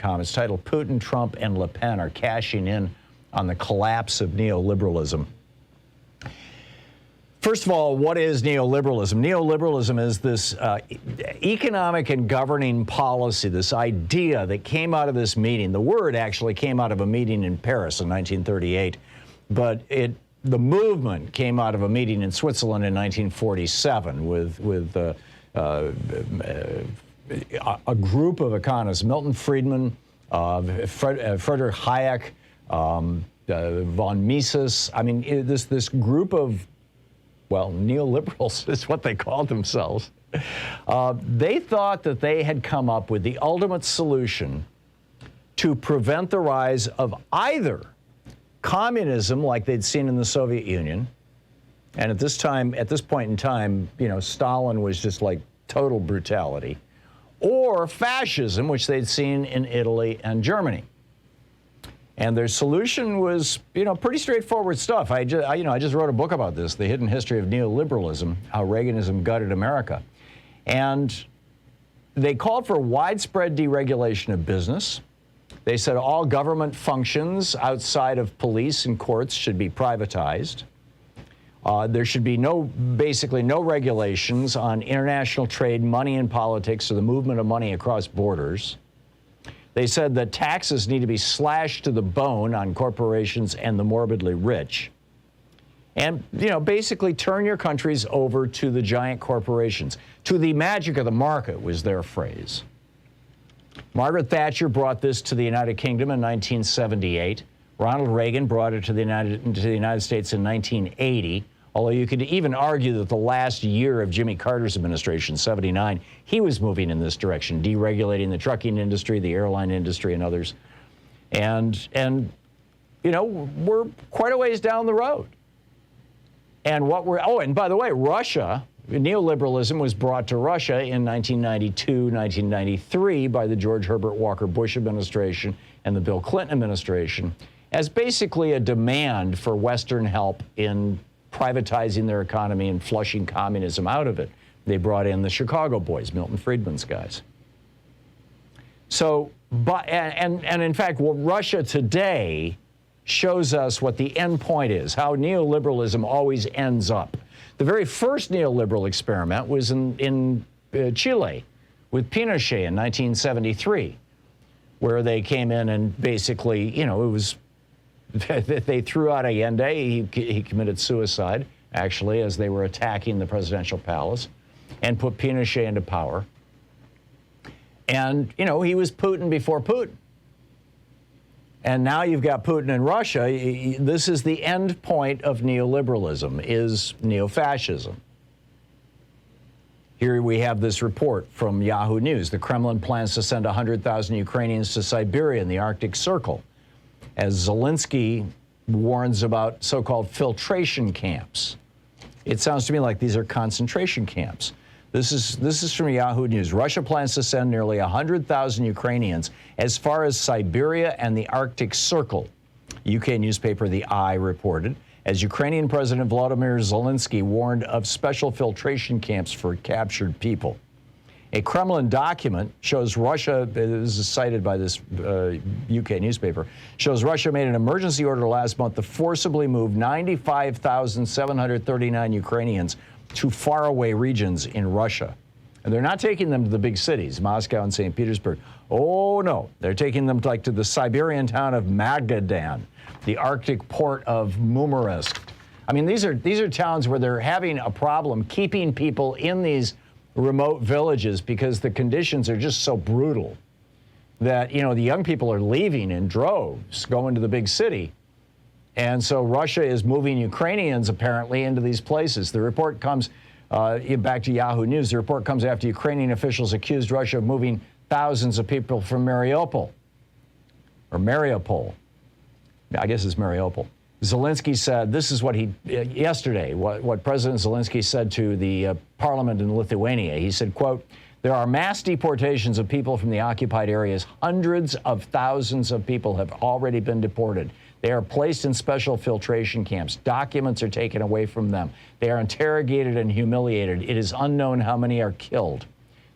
It's titled Putin, Trump, and Le Pen Are Cashing In on the Collapse of Neoliberalism. First of all, what is neoliberalism? Neoliberalism is this economic and governing policy, this idea that came out of this meeting. The word actually came out of a meeting in Paris in 1938, but the movement came out of a meeting in Switzerland in 1947 with a group of economists, Milton Friedman, Friedrich Hayek, von Mises. I mean, this group of, well, neoliberals is what they called themselves. They thought that they had come up with the ultimate solution to prevent the rise of either communism, like they'd seen in the Soviet Union, and at this point in time, Stalin was just like total brutality, or fascism, which they'd seen in Italy and Germany. And their solution was, pretty straightforward stuff. I just wrote a book about this, The Hidden History of Neoliberalism, How Reaganism Gutted America. And they called for widespread deregulation of business. They said all government functions outside of police and courts should be privatized. There should be basically no regulations on international trade, money and politics, or the movement of money across borders. They said that taxes need to be slashed to the bone on corporations and the morbidly rich. And, basically turn your countries over to the giant corporations. To the magic of the market was their phrase. Margaret Thatcher brought this to the United Kingdom in 1978. Ronald Reagan brought it to the United States in 1980. Although you could even argue that the last year of Jimmy Carter's administration, 79, he was moving in this direction, deregulating the trucking industry, the airline industry, and others. And we're quite a ways down the road. And and by the way, Russia, neoliberalism was brought to Russia in 1992, 1993 by the George Herbert Walker Bush administration and the Bill Clinton administration as basically a demand for Western help in privatizing their economy and flushing communism out of it. They brought in the Chicago boys, Milton Friedman's guys. So, and in fact, Russia today shows us what the end point is, how neoliberalism always ends up. The very first neoliberal experiment was in Chile with Pinochet in 1973, where they came in and basically, it was they threw out Allende. He committed suicide, actually, as they were attacking the presidential palace, and put Pinochet into power. And, he was Putin before Putin. And now you've got Putin in Russia. This is the end point of neoliberalism, is neo-fascism. Here we have this report from Yahoo News. The Kremlin plans to send 100,000 Ukrainians to Siberia in the Arctic Circle, as Zelensky warns about so-called filtration camps. It sounds to me like these are concentration camps. This is from Yahoo News. Russia plans to send nearly 100,000 Ukrainians as far as Siberia and the Arctic Circle, UK newspaper The Eye reported, as Ukrainian President Volodymyr Zelensky warned of special filtration camps for captured people. A Kremlin document shows Russia, this is cited by this UK newspaper, shows Russia made an emergency order last month to forcibly move 95,739 Ukrainians to faraway regions in Russia. And they're not taking them to the big cities, Moscow and St. Petersburg. Oh, no. They're taking them to the Siberian town of Magadan, the Arctic port of Murmansk. I mean, these are towns where they're having a problem keeping people in these remote villages because the conditions are just so brutal that, the young people are leaving in droves, going to the big city. And so Russia is moving Ukrainians, apparently, into these places. The report comes, back to Yahoo News, the report comes after Ukrainian officials accused Russia of moving thousands of people from Mariupol. I guess it's Mariupol. Zelensky said, this is what yesterday, what President Zelensky said to the parliament in Lithuania. He said, quote, there are mass deportations of people from the occupied areas. Hundreds of thousands of people have already been deported. They are placed in special filtration camps. Documents are taken away from them. They are interrogated and humiliated. It is unknown how many are killed.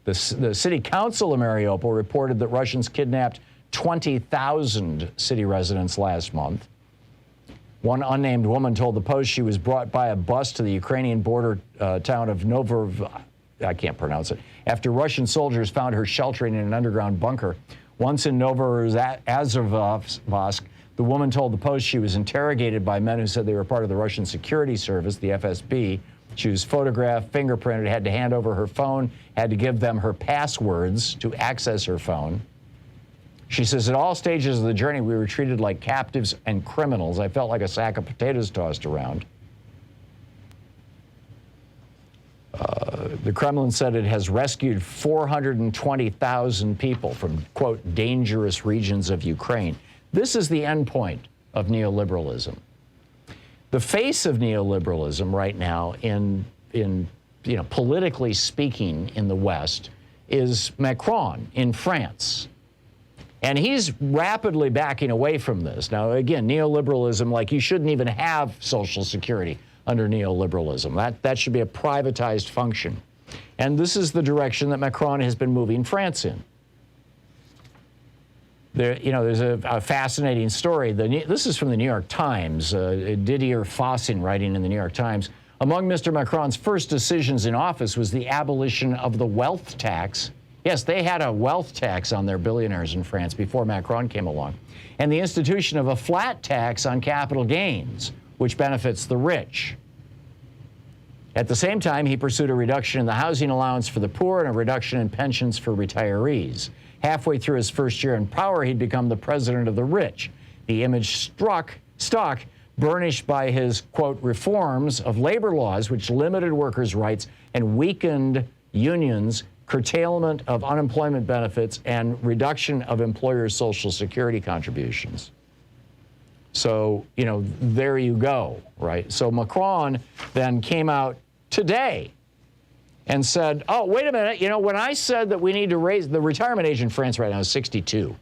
The city council of Mariupol reported that Russians kidnapped 20,000 city residents last month. One unnamed woman told the Post she was brought by a bus to the Ukrainian border town of I can't pronounce it, after Russian soldiers found her sheltering in an underground bunker. Once in Novorossiysk, the woman told the Post she was interrogated by men who said they were part of the Russian security service, the FSB. She was photographed, fingerprinted, had to hand over her phone, had to give them her passwords to access her phone. She says, at all stages of the journey, we were treated like captives and criminals. I felt like a sack of potatoes tossed around. The Kremlin said it has rescued 420,000 people from, quote, dangerous regions of Ukraine. This is the end point of neoliberalism. The face of neoliberalism right now in politically speaking in the West is Macron in France. And he's rapidly backing away from this. Now, again, neoliberalism, like you shouldn't even have Social Security under neoliberalism. That should be a privatized function. And this is the direction that Macron has been moving France in. There's a fascinating story. This is from the New York Times. Didier Fossing writing in the New York Times. Among Mr. Macron's first decisions in office was the abolition of the wealth tax. Yes, they had a wealth tax on their billionaires in France before Macron came along. And the institution of a flat tax on capital gains, which benefits the rich. At the same time, he pursued a reduction in the housing allowance for the poor and a reduction in pensions for retirees. Halfway through his first year in power, he'd become the president of the rich. The image stuck, burnished by his, quote, reforms of labor laws, which limited workers' rights and weakened unions, curtailment of unemployment benefits, and reduction of employers' Social Security contributions. So, there you go, right? So Macron then came out today and said, oh, wait a minute, when I said that we need to raise the retirement age in France right now is 62.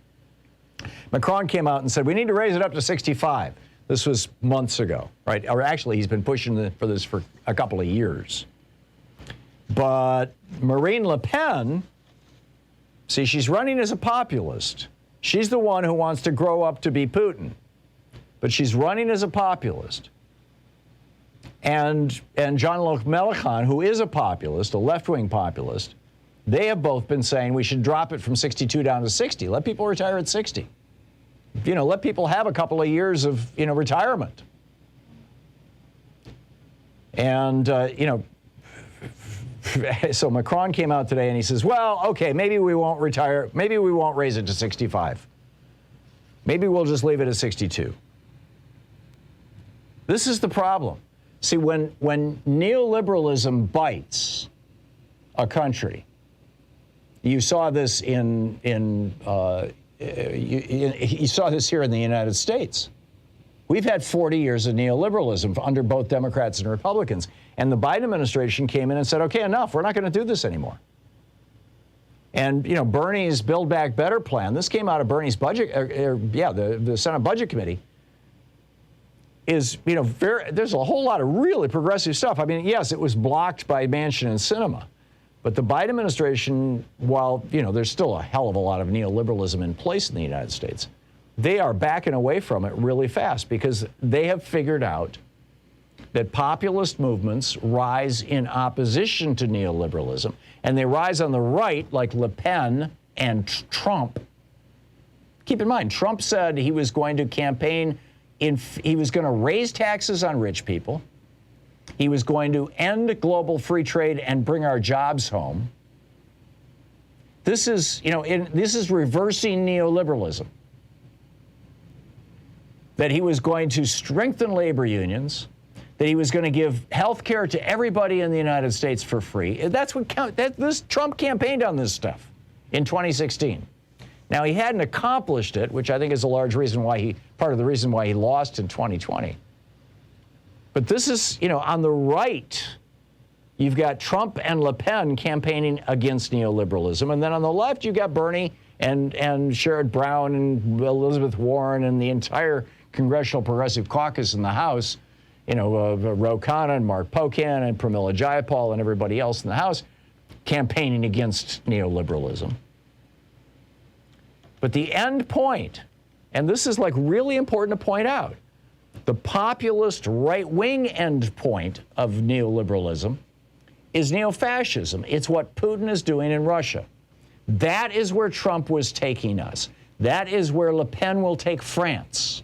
Macron came out and said, we need to raise it up to 65. This was months ago, right? Or actually, he's been pushing for this for a couple of years. But Marine Le Pen, see, she's running as a populist. She's the one who wants to grow up to be Putin. But she's running as a populist. And Jean-Luc Mélenchon, who is a populist, a left-wing populist, they have both been saying we should drop it from 62 down to 60. Let people retire at 60. Let people have a couple of years of, retirement. And, so Macron came out today and he says, well, okay, maybe we won't retire. Maybe we won't raise it to 65. Maybe we'll just leave it at 62. This is the problem. See, when neoliberalism bites a country, you saw this you saw this here in the United States. We've had 40 years of neoliberalism under both Democrats and Republicans. And the Biden administration came in and said, okay, enough. We're not going to do this anymore. And, Bernie's Build Back Better plan, this came out of Bernie's budget, the Senate Budget Committee, is, there's a whole lot of really progressive stuff. I mean, yes, it was blocked by Manchin and Sinema. But the Biden administration, while, there's still a hell of a lot of neoliberalism in place in the United States, they are backing away from it really fast because they have figured out that populist movements rise in opposition to neoliberalism, and they rise on the right like Le Pen and Trump. Keep in mind, Trump said he was going to campaign he was going to raise taxes on rich people. He was going to end global free trade and bring our jobs home. This is, this is reversing neoliberalism. That he was going to strengthen labor unions, that he was going to give health care to everybody in the United States for free. That's what Trump campaigned on this stuff in 2016. Now, he hadn't accomplished it, which I think is a large reason why part of the reason why he lost in 2020. But this is, on the right, you've got Trump and Le Pen campaigning against neoliberalism. And then on the left, you've got Bernie and Sherrod Brown and Elizabeth Warren and the entire Congressional Progressive Caucus in the House, Ro Khanna and Mark Pocan and Pramila Jayapal and everybody else in the House campaigning against neoliberalism. But the end point, and this is like really important to point out, the populist right-wing end point of neoliberalism is neo-fascism. It's what Putin is doing in Russia. That is where Trump was taking us. That is where Le Pen will take France.